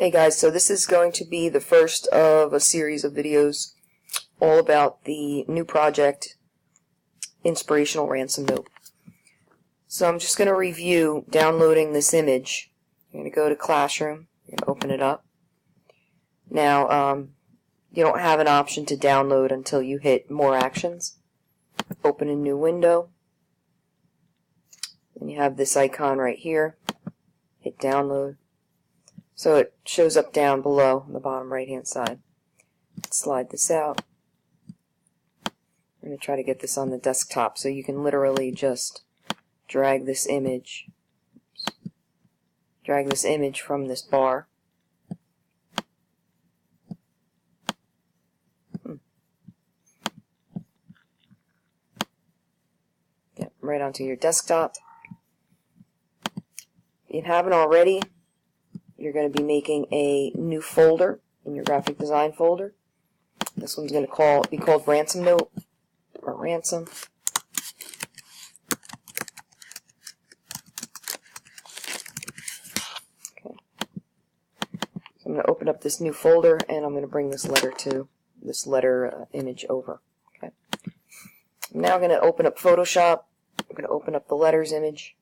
Hey guys, so this is going to be the first of a series of videos all about the new project, Inspirational Ransom Note. So I'm just going to review downloading this image. You're going to go to Classroom, you're going to open it up. Now, you don't have an option to download until you hit More Actions. Open a new window. And you have this icon right here. Hit Download. So it shows up down below on the bottom right hand side. Slide this out. I'm going to try to get this on the desktop so you can literally just drag this image from this bar. Get right onto your desktop. If you haven't already, you're going to be making a new folder in your graphic design folder. This one's going to be called Ransom Note, or Ransom. Okay. So I'm going to open up this new folder, and I'm going to bring this letter image over. Okay. I'm now going to open up Photoshop. I'm going to open up the letters image.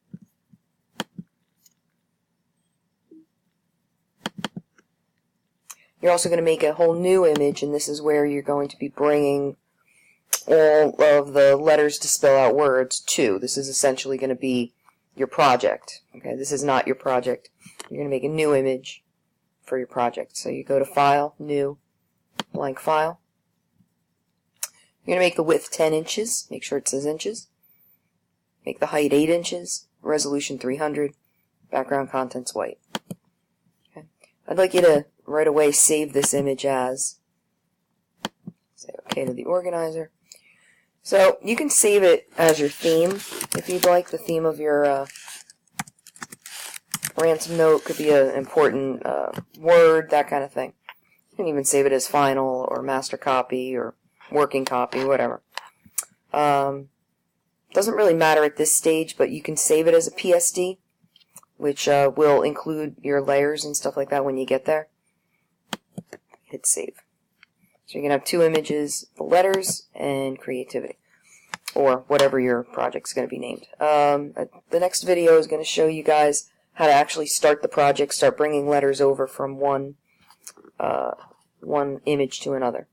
You're also going to make a whole new image, and this is where you're going to be bringing all of the letters to spell out words to. This is essentially going to be your project. Okay, this is not your project. You're going to make a new image for your project. So you go to File, New, Blank File. You're going to make the width 10 inches. Make sure it says inches. Make the height 8 inches. Resolution 300. Background contents white. Okay. I'd like you to right away save this image as, say OK to the organizer. So you can save it as your theme if you'd like. The theme of your ransom note could be an important word, that kind of thing. You can even save it as final or master copy or working copy, whatever. Doesn't really matter at this stage, but you can save it as a PSD, which will include your layers and stuff like that when you get there. Hit save. So you're going to have two images, the letters and creativity, or whatever your project's going to be named. The next video is going to show you guys how to actually start the project, start bringing letters over from one image to another.